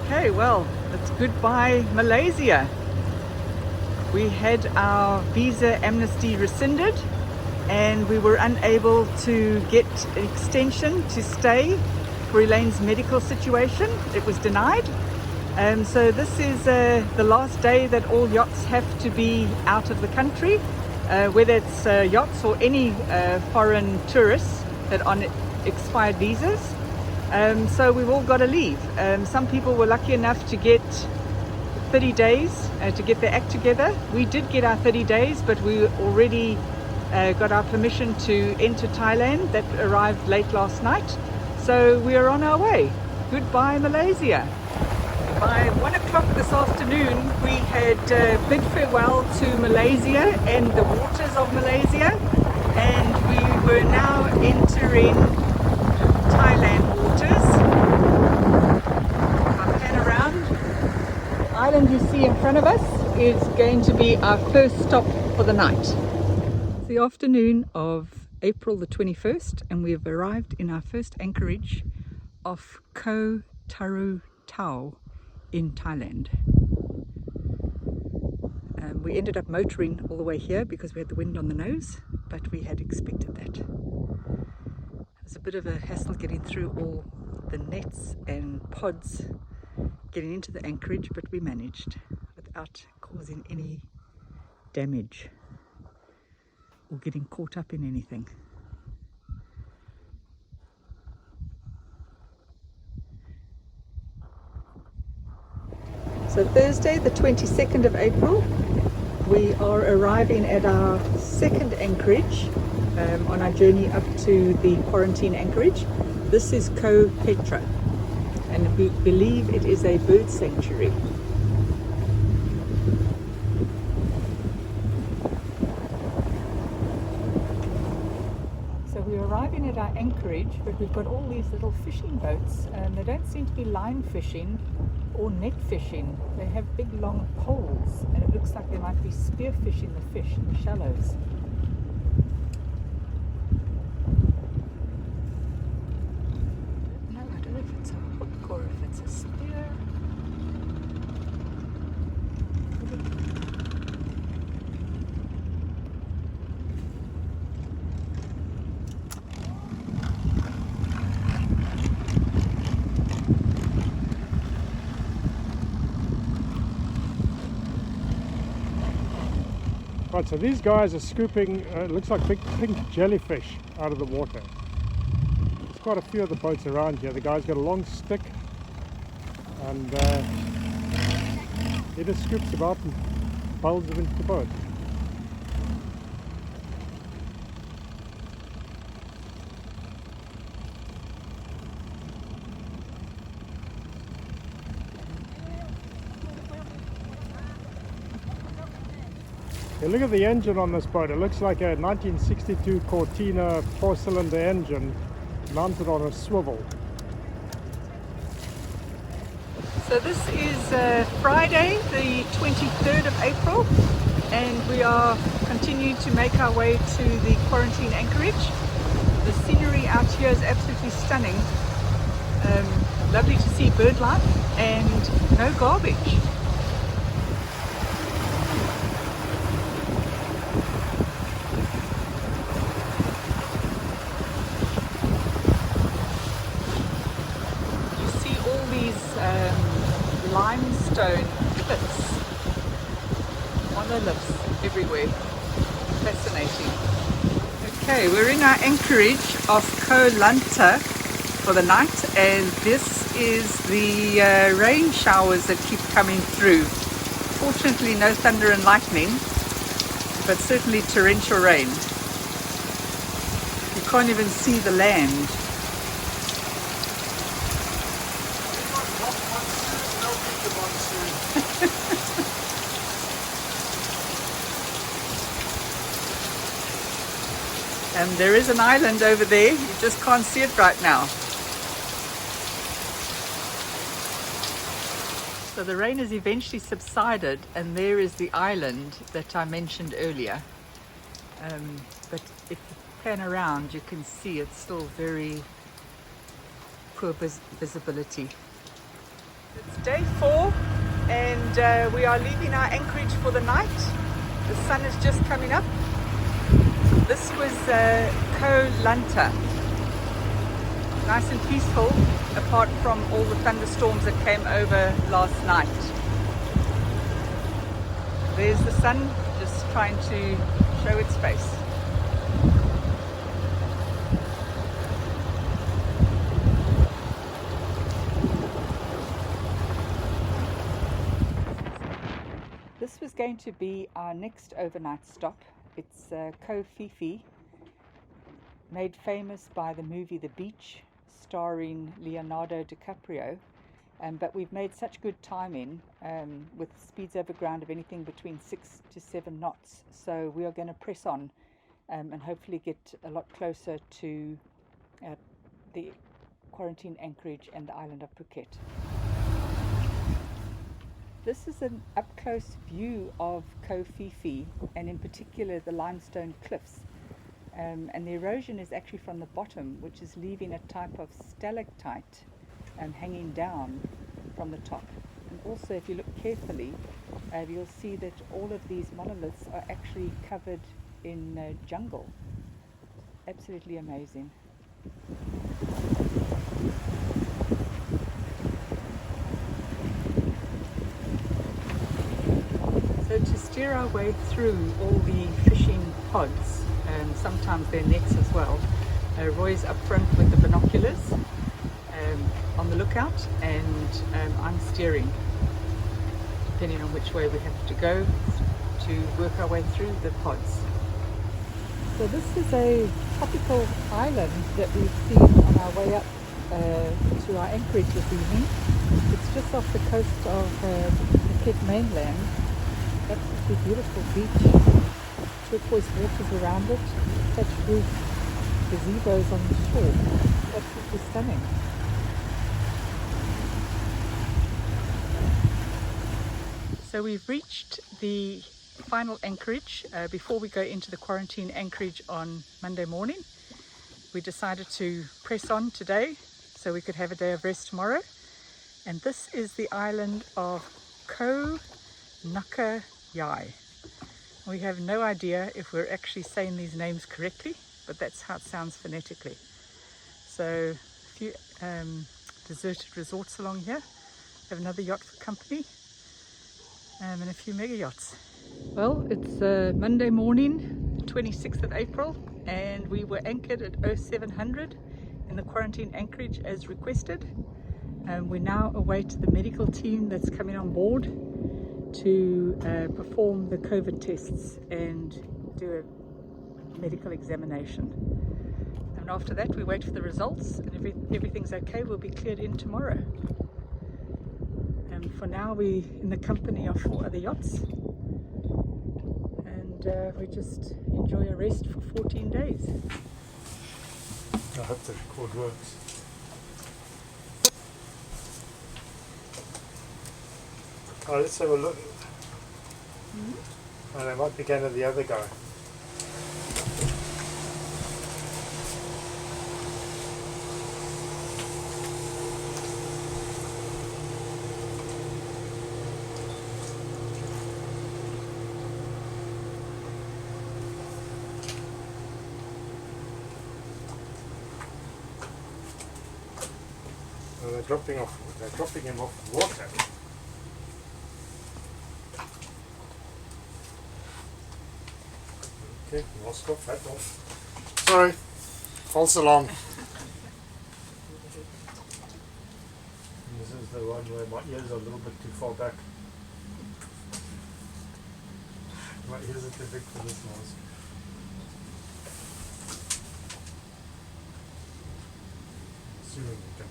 Okay, well, it's goodbye Malaysia. We had our visa amnesty rescinded and we were unable to get an extension to stay for Elaine's medical situation. It was denied. So this is the last day that all yachts have to be out of the country, whether it's yachts or any foreign tourists that are on expired visas. So we've all got to leave. Some people were lucky enough to get 30 days to get their act together. We did get our 30 days, but we already got our permission to enter Thailand. That arrived late last night. So we are on our way. Goodbye Malaysia. By 1 o'clock this afternoon, we had bid farewell to Malaysia and the waters of Malaysia, and we were now entering Thailand waters. I'll pan around. The island you see in front of us is going to be our first stop for the night. It's the afternoon of April the 21st, and we have arrived in our first anchorage off Koh Taru Tau in Thailand. We ended up motoring all the way here because we had the wind on the nose, but we had expected that. It was a bit of a hassle getting through all the nets and pods getting into the anchorage, but we managed without causing any damage or getting caught up in anything. So Thursday the 22nd of April, we are arriving at our second anchorage on our journey up to the quarantine anchorage. This is Koh Petra, and we believe it is a bird sanctuary. So we're arriving at our anchorage, but we've got all these little fishing boats, and they don't seem to be line fishing or net fishing. They have big long poles, and it looks like they might be spear fishing the fish in the shallows. No, I don't know if it's a hook or if it's a spear. Right, so these guys are scooping, it looks like big pink jellyfish out of the water. There's quite a few of the boats around here. The guy's got a long stick and he just scoops about and bowls them into the boat. Okay, look at the engine on this boat. It looks like a 1962 Cortina 4-cylinder engine mounted on a swivel. So this is Friday the 23rd of April, and we are continuing to make our way to the quarantine anchorage. The scenery out here is absolutely stunning. Lovely to see bird life and no garbage. Limestone cliffs, monoliths everywhere. Fascinating. Okay, we're in our anchorage of Koh Lanta for the night, and this is the rain showers that keep coming through. Fortunately no thunder and lightning, but certainly torrential rain. You can't even see the land. And there is an island over there, you just can't see it right now. So the rain has eventually subsided, and there is the island that I mentioned earlier. But if you pan around, you can see it's still very poor visibility. It's day 4 and we are leaving our anchorage for the night. The sun is just coming up. This was Koh Lanta. Nice and peaceful apart from all the thunderstorms that came over last night. There's the sun just trying to show its face. This was going to be our next overnight stop. It's Koh Phi, made famous by the movie The Beach, starring Leonardo DiCaprio. But we've made such good timing with speeds over ground of anything between 6 to 7 knots. So we are going to press on and hopefully get a lot closer to the quarantine anchorage and the island of Phuket. This is an up-close view of Koh Phi and in particular the limestone cliffs. And the erosion is actually from the bottom, which is leaving a type of stalactite hanging down from the top. And also if you look carefully, you'll see that all of these monoliths are actually covered in jungle. Absolutely amazing. So to steer our way through all the fishing pods, and sometimes their nets as well, Roy's up front with the binoculars on the lookout, and I'm steering, depending on which way we have to go to work our way through the pods. So this is a tropical island that we've seen on our way up to our anchorage this evening. It's just off the coast of the Phuket mainland. Absolutely beautiful beach, turquoise waters around it, thatched roof, gazebos on the shore. Absolutely stunning. So we've reached the final anchorage before we go into the quarantine anchorage on Monday morning. We decided to press on today so we could have a day of rest tomorrow. And this is the island of Koh Nuka Yai. We have no idea if we're actually saying these names correctly, but that's how it sounds phonetically. So a few deserted resorts along here. We have another yacht for company and a few mega yachts. Well, it's Monday morning, 26th of April, and we were anchored at 0700 in the quarantine anchorage as requested. We now await the medical team that's coming on board to perform the COVID tests and do a medical examination. And after that we wait for the results, and if everything's okay we'll be cleared in tomorrow. And for now we're in the company of 4 other yachts, and we just enjoy a rest for 14 days. I hope the record works. Oh, let's have a look. Oh, they might be going to the other guy. Oh, they're dropping him off the water. Okay, mask off, hat off. Sorry, false alarm. This is the one where my ears are a little bit too far back. My ears are too big for this mask. Assuming we can.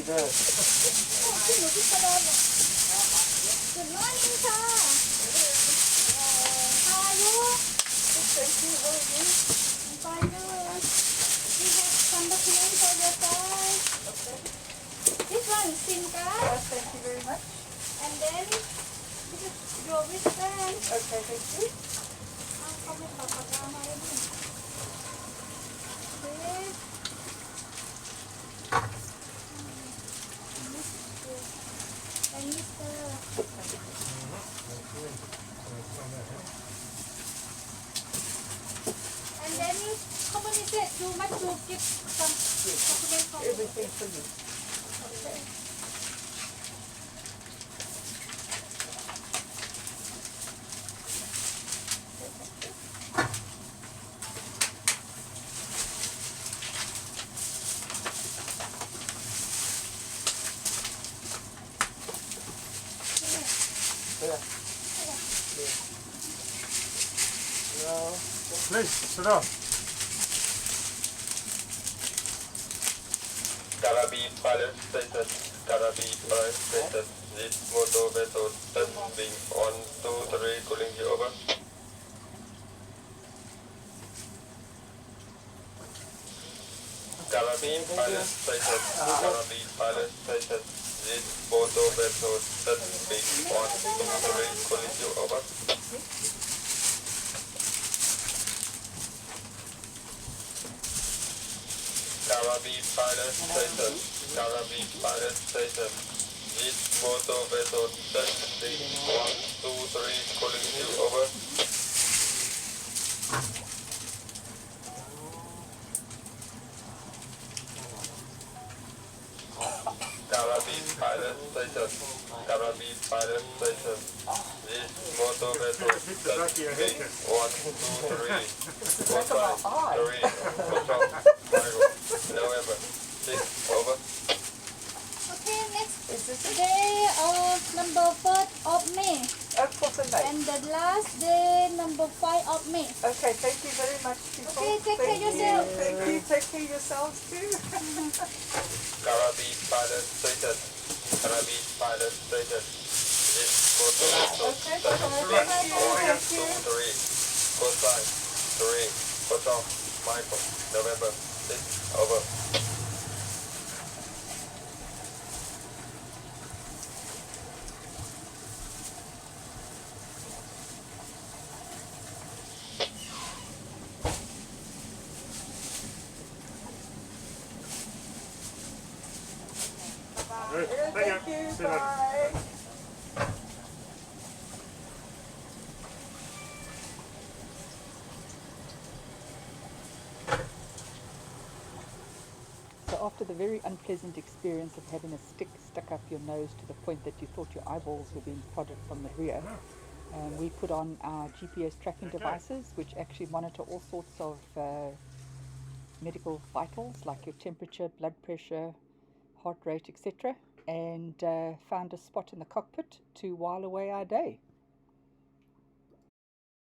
Good morning, sir. How are you? Thank you. How are you? I'm fine. Good. We have some documents for your side. This one is SIM card. Thank you very much. And then this is your wristband. Okay, thank you. Không biết bà ra mai em. Okay. And Mr. And then company said you must to give some document for Everything for you. Okay. Please, sit down. Karabi pilot status. Karabi pilot status. This motor vessel being 1, 2, 3, calling you over. Karabi pilot status. Karabi pilot status. This motor vessel being 1, 2, 3, calling you over. Karabi pilot status. Karabi pilot status. This motor vessel being 1, 2, 3, calling you over. Karabi pilot status. Karabi pilot status. This motor vessel being 1, 2, 3, 4, 5, 3, control, November, 6, over. Okay, next day number 4th of May. Of course, I And the last day number 5 of May. Okay, thank you very much, people. Okay, take care Thank you. yourself. Thank you. Take care yourselves too. Karabi pilot status. Karabi pilot status. This motor vessel Okay, being thank you. 1, Thank 2, you. 3, cosine, 3, control, Michael, November, 6, over. Good. Thank you. Sit down. Bye. So after the very unpleasant experience of having a stick stuck up your nose to the point that you thought your eyeballs were being prodded from the rear, we put on our GPS tracking devices, which actually monitor all sorts of medical vitals like your temperature, blood pressure, heart rate, etc., and found a spot in the cockpit to while away our day.